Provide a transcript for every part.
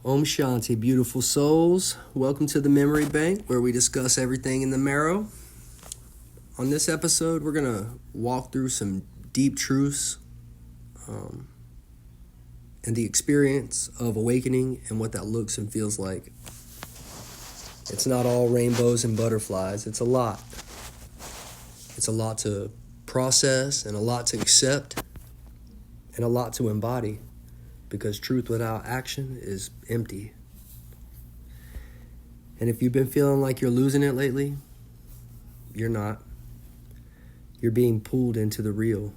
Om Shanti, beautiful souls. Welcome to the Memory Bank, where we discuss everything in the marrow. On this episode, we're going to walk through some deep truths and the experience of awakening and what that looks and feels like. It's not all rainbows and butterflies. It's a lot. It's a lot to process and a lot to accept and a lot to embody. Because truth without action is empty. And if you've been feeling like you're losing it lately, you're not. You're being pulled into the real.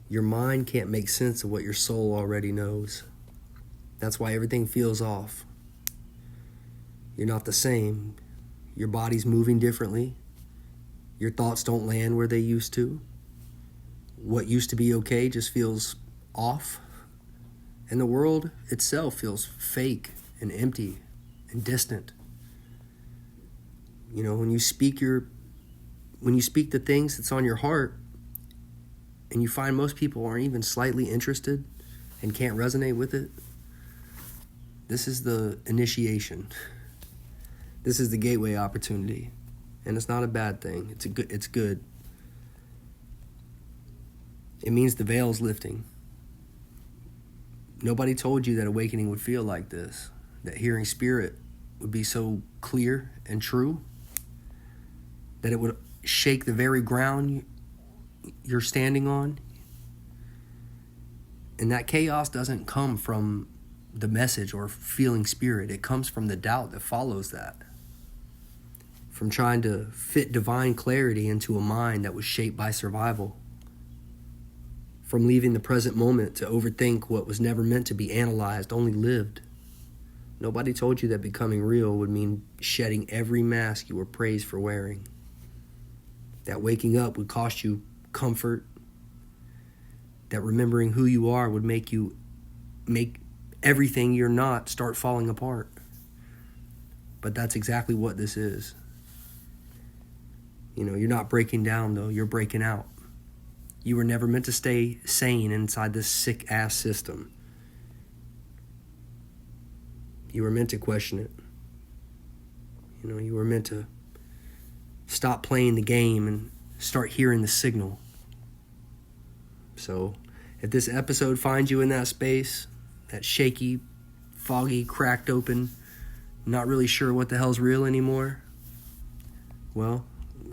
Your mind can't make sense of what your soul already knows. That's why everything feels off. You're not the same. Your body's moving differently. Your thoughts don't land where they used to. What used to be okay just feels off. And the world itself feels fake and empty and distant. You know, when you speak the things that's on your heart, and you find most people aren't even slightly interested and can't resonate with it, this is the initiation. This is the gateway opportunity. And it's not a bad thing. It's good. It means the veil's lifting. Nobody told you that awakening would feel like this, that hearing spirit would be so clear and true, that it would shake the very ground you're standing on. And that chaos doesn't come from the message or feeling spirit. It comes from the doubt that follows that. From trying to fit divine clarity into a mind that was shaped by survival. From leaving the present moment to overthink what was never meant to be analyzed, only lived. Nobody told you that becoming real would mean shedding every mask you were praised for wearing. That waking up would cost you comfort. That remembering who you are would make everything you're not start falling apart. But that's exactly what this is. You know, you're not breaking down though, you're breaking out. You were never meant to stay sane inside this sick-ass system. You were meant to question it. You know, you were meant to stop playing the game and start hearing the signal. So, if this episode finds you in that space, that shaky, foggy, cracked open, not really sure what the hell's real anymore, well,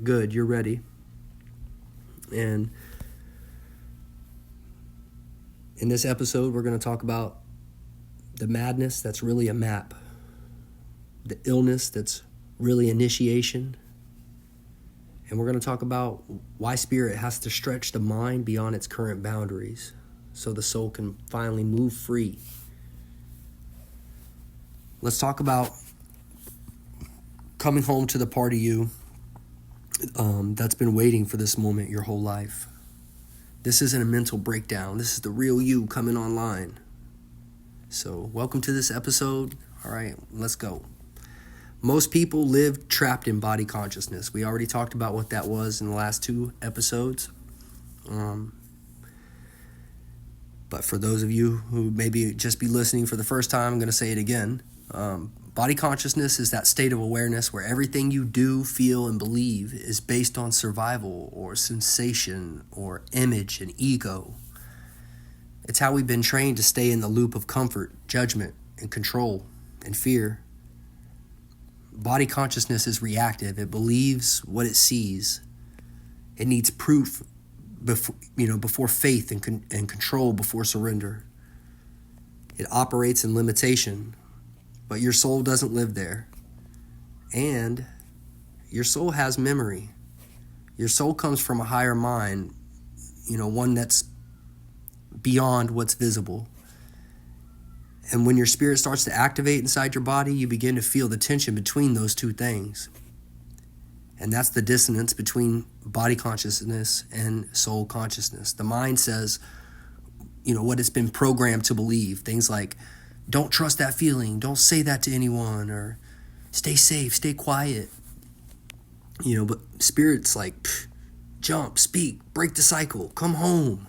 good, you're ready. And in this episode, we're going to talk about the madness that's really a map, the illness that's really initiation, and we're going to talk about why spirit has to stretch the mind beyond its current boundaries so the soul can finally move free. Let's talk about coming home to the part of you that's been waiting for this moment your whole life. This isn't a mental breakdown. This is the real you coming online. So, welcome to this episode. All right, let's go. Most people live trapped in body consciousness. We already talked about what that was in the last 2 episodes. But for those of you who maybe just be listening for the first time, I'm going to say it again. Body consciousness is that state of awareness where everything you do, feel, and believe is based on survival or sensation or image and ego. It's how we've been trained to stay in the loop of comfort, judgment, and control, and fear. Body consciousness is reactive. It believes what it sees. It needs proof before faith and control before surrender. It operates in limitation. But your soul doesn't live there. And your soul has memory. Your soul comes from a higher mind, one that's beyond what's visible. And when your spirit starts to activate inside your body, you begin to feel the tension between those two things. And that's the dissonance between body consciousness and soul consciousness. The mind says, what it's been programmed to believe. Things like, don't trust that feeling, don't say that to anyone, or stay safe, stay quiet. But spirit's like, jump, speak, break the cycle, come home.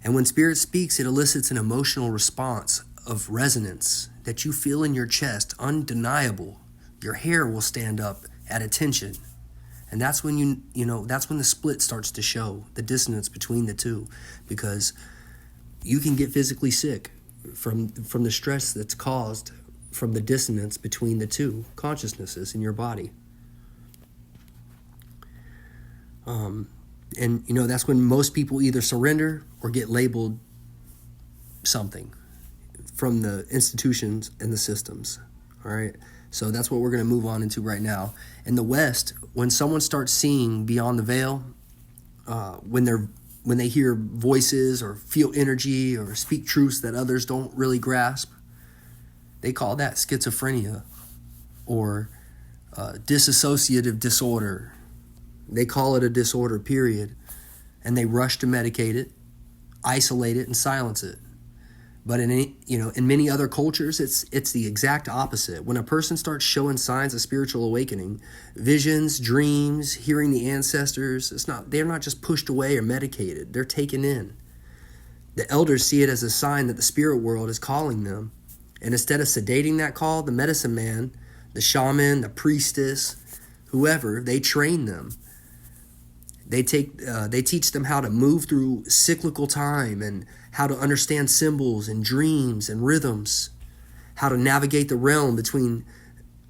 And when spirit speaks, it elicits an emotional response of resonance that you feel in your chest, undeniable. Your hair will stand up at attention. And that's when that's when the split starts to show, the dissonance between the two, because you can get physically sick from the stress that's caused from the dissonance between the two consciousnesses in your body. And that's when most people either surrender or get labeled something from the institutions and the systems. All right. So that's what we're going to move on into right now. In the West, when someone starts seeing beyond the veil, when they hear voices or feel energy or speak truths that others don't really grasp, they call that schizophrenia or dissociative disorder. They call it a disorder, period. And they rush to medicate it, isolate it, and silence it. But in many other cultures, it's the exact opposite. When a person starts showing signs of spiritual awakening, visions, dreams, hearing the ancestors, they're not just pushed away or medicated. They're taken in. The elders see it as a sign that the spirit world is calling them. And instead of sedating that call, the medicine man, the shaman, the priestess, whoever, they train them. They teach them how to move through cyclical time and how to understand symbols and dreams and rhythms, how to navigate the realm between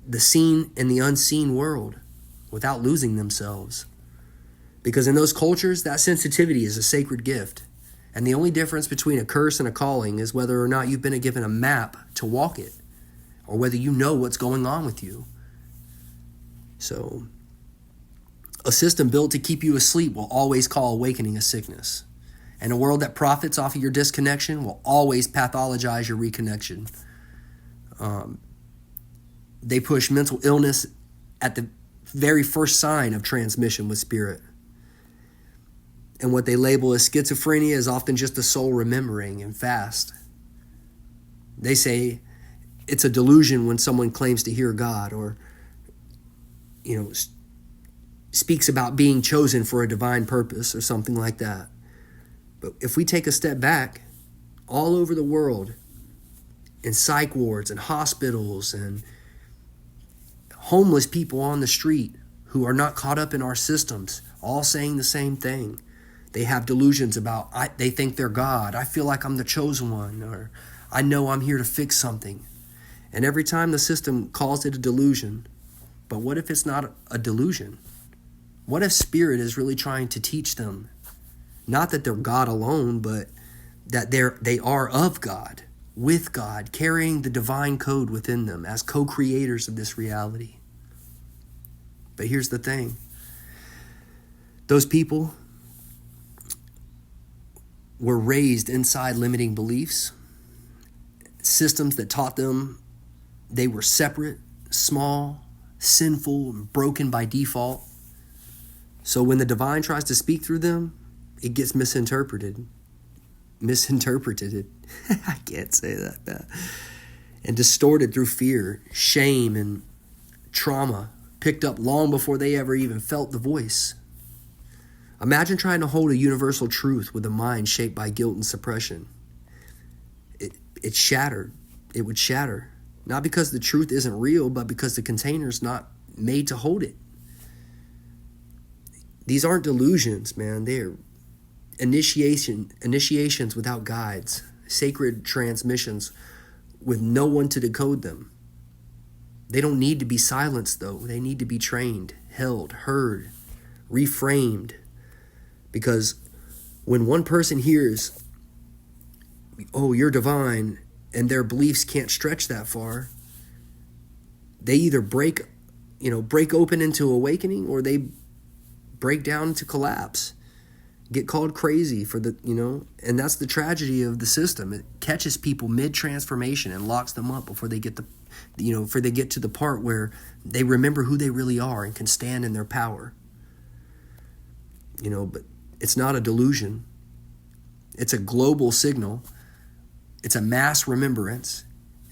the seen and the unseen world without losing themselves. Because in those cultures, that sensitivity is a sacred gift. And the only difference between a curse and a calling is whether or not you've been given a map to walk it, or whether you know what's going on with you. So, a system built to keep you asleep will always call awakening a sickness. And a world that profits off of your disconnection will always pathologize your reconnection. They push mental illness at the very first sign of transmission with spirit. And what they label as schizophrenia is often just the soul remembering and fast. They say it's a delusion when someone claims to hear God or, speaks about being chosen for a divine purpose or something like that. But if we take a step back, all over the world, in psych wards and hospitals and homeless people on the street who are not caught up in our systems, all saying the same thing. They have delusions about, they think they're God. I feel like I'm the chosen one, or I know I'm here to fix something. And every time the system calls it a delusion, but what if it's not a delusion? What if spirit is really trying to teach them, not that they're God alone, but that they are of God, with God, carrying the divine code within them as co-creators of this reality? But here's the thing. Those people were raised inside limiting beliefs, systems that taught them they were separate, small, sinful, and broken by default. So when the divine tries to speak through them, it gets misinterpreted. I can't say that bad. And distorted through fear, shame, and trauma, picked up long before they ever even felt the voice. Imagine trying to hold a universal truth with a mind shaped by guilt and suppression. It shattered. It would shatter. Not because the truth isn't real, but because the container's not made to hold it. These aren't delusions, man. They're initiations without guides, sacred transmissions with no one to decode them. They don't need to be silenced, though. They need to be trained, held, heard, reframed. Because when one person hears, oh, you're divine, and their beliefs can't stretch that far, they either break open into awakening, or they break down into collapse, get called crazy and that's the tragedy of the system. It catches people mid-transformation and locks them up before they get before they get to the part where they remember who they really are and can stand in their power. But it's not a delusion. It's a global signal. It's a mass remembrance.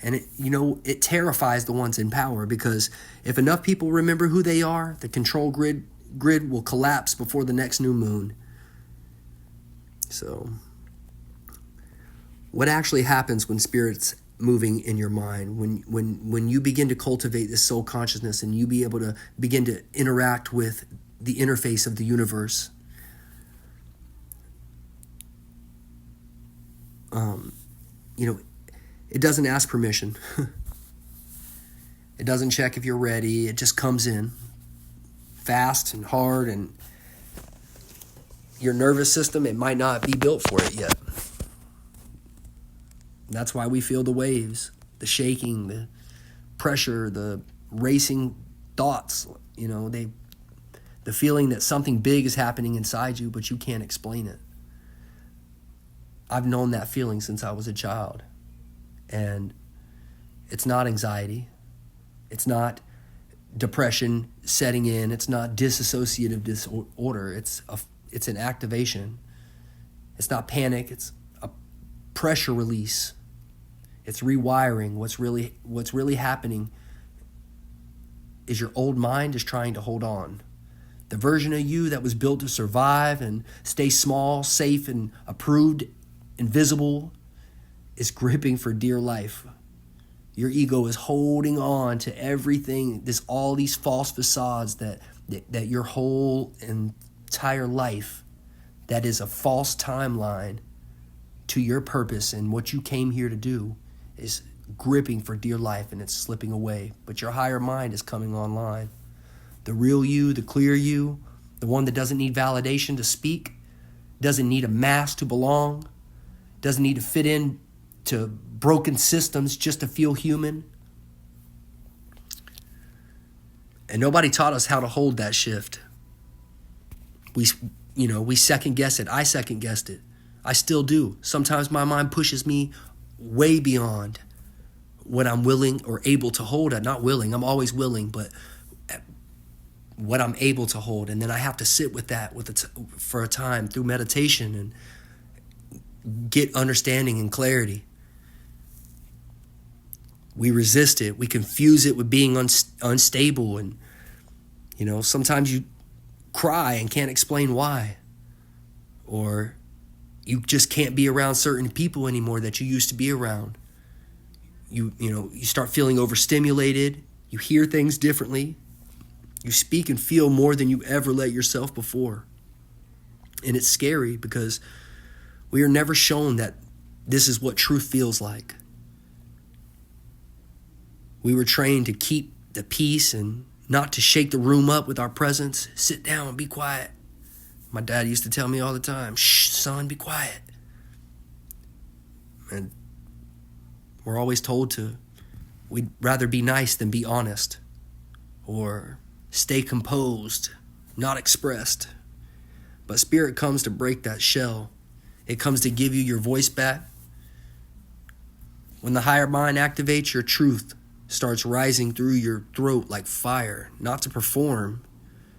And it terrifies the ones in power, because if enough people remember who they are, the control grid will collapse before the next new moon. So, what actually happens when spirits moving in your mind, when you begin to cultivate this soul consciousness and you be able to begin to interact with the interface of the universe, it doesn't ask permission. It doesn't check if you're ready. It just comes in fast and hard, and your nervous system, it might not be built for it yet. That's why we feel the waves, the shaking, the pressure, the racing thoughts, the feeling that something big is happening inside you, but you can't explain it. I've known that feeling since I was a child. And it's not anxiety. It's not depression setting in. It's not dissociative disorder. It's an activation. It's not panic. It's a pressure release. It's rewiring. What's really happening is your old mind is trying to hold on. The version of you that was built to survive and stay small, safe, and approved, invisible, is gripping for dear life. Your ego is holding on to everything, all these false facades that your whole entire life, that is a false timeline to your purpose and what you came here to do, is gripping for dear life, and it's slipping away. But your higher mind is coming online. The real you, the clear you, the one that doesn't need validation to speak, doesn't need a mask to belong, doesn't need to fit in to broken systems just to feel human. And nobody taught us how to hold that shift. We second guess it. I second guessed it. I still do. Sometimes my mind pushes me way beyond what I'm willing or able to hold. Not willing, I'm always willing, but what I'm able to hold. And then I have to sit with that for a time through meditation and get understanding and clarity. We resist it. We confuse it with being unstable. And, sometimes you cry and can't explain why. Or you just can't be around certain people anymore that you used to be around. You start feeling overstimulated. You hear things differently. You speak and feel more than you ever let yourself before. And it's scary because we are never shown that this is what truth feels like. We were trained to keep the peace and not to shake the room up with our presence. Sit down and be quiet. My dad used to tell me all the time, shh, son, be quiet. And we're always told we'd rather be nice than be honest. Or stay composed, not expressed. But spirit comes to break that shell. It comes to give you your voice back. When the higher mind activates, your truth starts rising through your throat like fire, not to perform,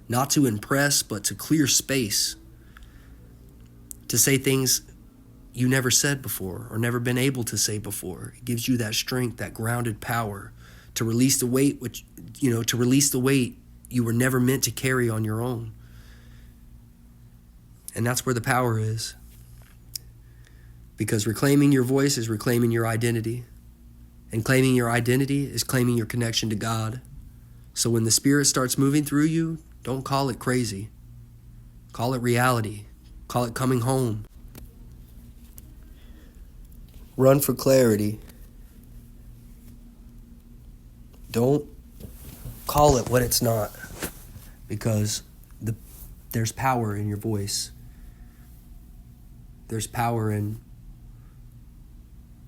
not to impress, but to clear space, to say things you never said before or never been able to say before. It gives you that strength, that grounded power to release the weight, to release the weight you were never meant to carry on your own. And that's where the power is. Because reclaiming your voice is reclaiming your identity. And claiming your identity is claiming your connection to God. So when the Spirit starts moving through you, don't call it crazy. Call it reality. Call it coming home. Run for clarity. Don't call it what it's not. Because there's power in your voice. There's power in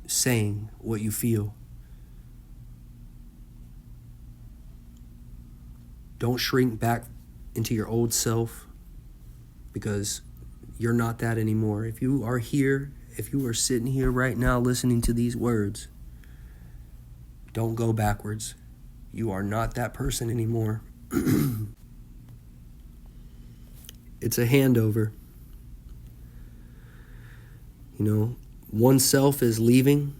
saying what you feel. Don't shrink back into your old self, because you're not that anymore. If you are here, if you are sitting here right now listening to these words, don't go backwards. You are not that person anymore. It's a handover. One self is leaving,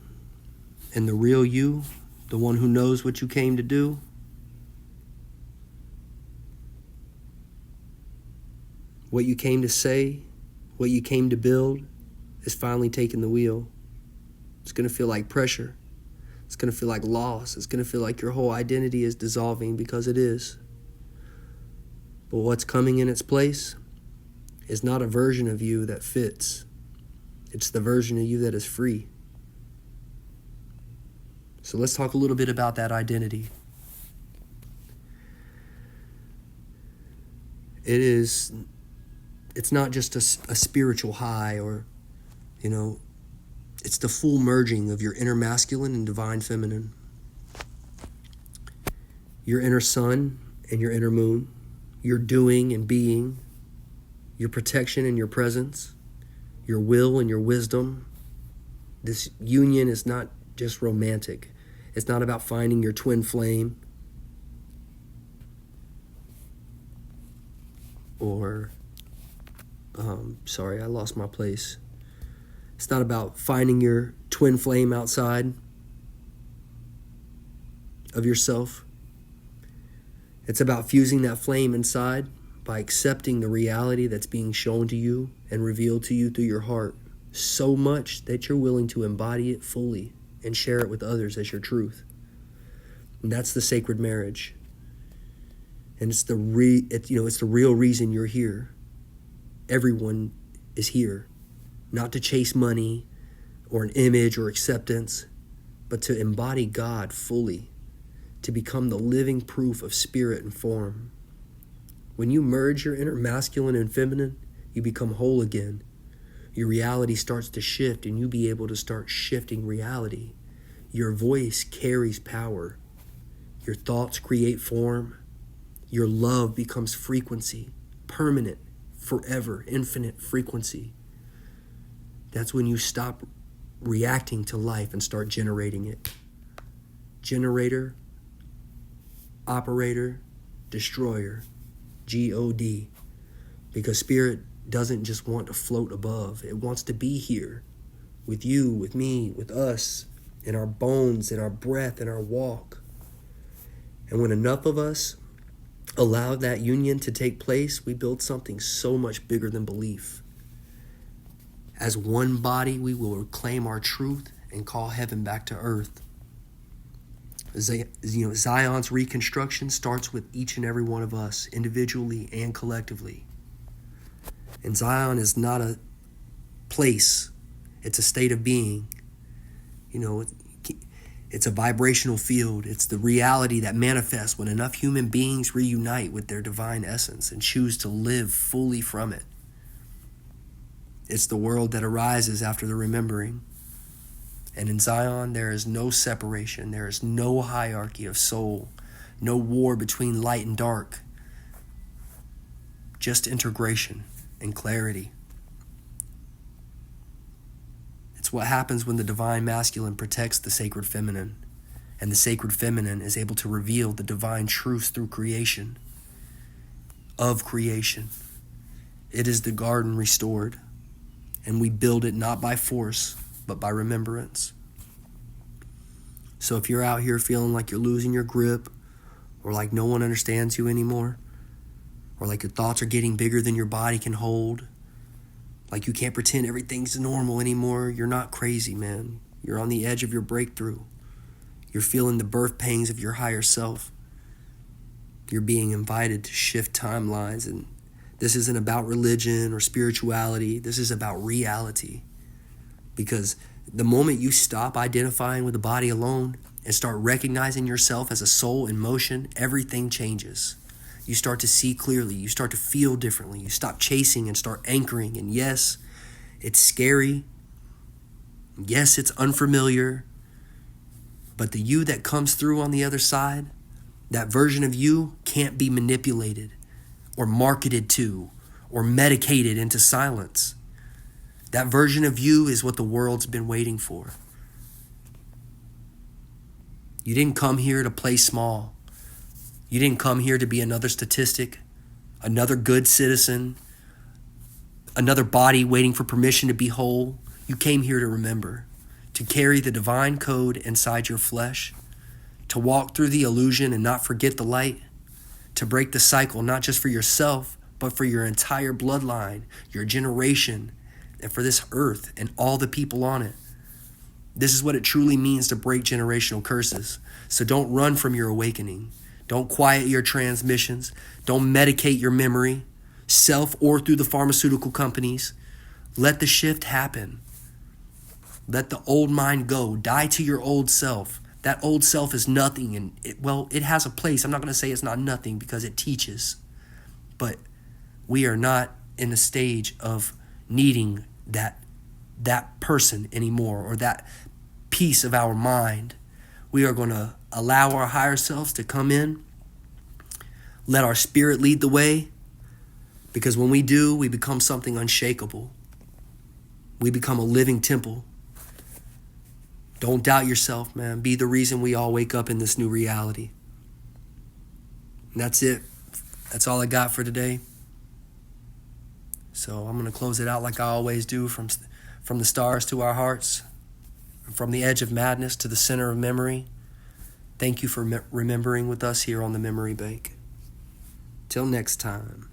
and the real you, the one who knows what you came to do, what you came to say, what you came to build, is finally taking the wheel. It's going to feel like pressure. It's going to feel like loss. It's going to feel like your whole identity is dissolving, because it is. But what's coming in its place is not a version of you that fits. It's the version of you that is free. So let's talk a little bit about that identity. It's not just a spiritual high, or, it's the full merging of your inner masculine and divine feminine. Your inner sun and your inner moon. Your doing and being. Your protection and your presence. Your will and your wisdom. This union is not just romantic. It's not about finding your twin flame. Or, sorry, I lost my place. It's not about finding your twin flame outside of yourself. It's about fusing that flame inside by accepting the reality that's being shown to you and revealed to you through your heart, so much that you're willing to embody it fully and share it with others as your truth. And that's the sacred marriage. And it's the real reason you're here. Everyone is here, not to chase money or an image or acceptance, but to embody God fully, to become the living proof of spirit and form. When you merge your inner masculine and feminine, you become whole again. Your reality starts to shift, and you be able to start shifting reality. Your voice carries power. Your thoughts create form. Your love becomes frequency, permanent, forever, infinite frequency. That's when you stop reacting to life and start generating it. Generator, operator, destroyer, G-O-D. Because spirit doesn't just want to float above. It wants to be here with you, with me, with us, in our bones, in our breath, in our walk. And when enough of us allow that union to take place, we build something so much bigger than belief. As one body, we will reclaim our truth and call heaven back to earth. Zion's reconstruction starts with each and every one of us, individually and collectively. And Zion is not a place, it's a state of being. It's a vibrational field. It's the reality that manifests when enough human beings reunite with their divine essence and choose to live fully from it. It's the world that arises after the remembering. And in Zion, there is no separation. There is no hierarchy of soul, no war between light and dark. Just integration and clarity. It's what happens when the divine masculine protects the sacred feminine, and the sacred feminine is able to reveal the divine truths through creation, of creation. It is the garden restored, and we build it not by force, but by remembrance. So if you're out here feeling like you're losing your grip, or like no one understands you anymore, or like your thoughts are getting bigger than your body can hold, like you can't pretend everything's normal anymore, you're not crazy, man. You're on the edge of your breakthrough. You're feeling the birth pangs of your higher self. You're being invited to shift timelines, and this isn't about religion or spirituality. This is about reality. Because the moment you stop identifying with the body alone and start recognizing yourself as a soul in motion, everything changes. You start to see clearly. You start to feel differently. You stop chasing and start anchoring. And yes, it's scary. Yes, it's unfamiliar. But the you that comes through on the other side, that version of you can't be manipulated or marketed to or medicated into silence. That version of you is what the world's been waiting for. You didn't come here to play small. You didn't come here to be another statistic, another good citizen, another body waiting for permission to be whole. You came here to remember, to carry the divine code inside your flesh, to walk through the illusion and not forget the light, to break the cycle, not just for yourself, but for your entire bloodline, your generation, and for this earth and all the people on it. This is what it truly means to break generational curses. So don't run from your awakening. Don't quiet your transmissions. Don't medicate your memory, self or through the pharmaceutical companies. Let the shift happen. Let the old mind go. Die to your old self. That old self is nothing, and it has a place. I'm not going to say it's not nothing because it teaches. But we are not in a stage of needing that person anymore, or that piece of our mind. We are going to allow our higher selves to come in, let our spirit lead the way, because when we do, we become something unshakable. We become a living temple. Don't doubt yourself, man. Be the reason we all wake up in this new reality. And that's it. That's all I got for today. So I'm going to close it out like I always do, from the stars to our hearts, from the edge of madness to the center of memory. Thank you for remembering with us here on the Memory Bank. Till next time.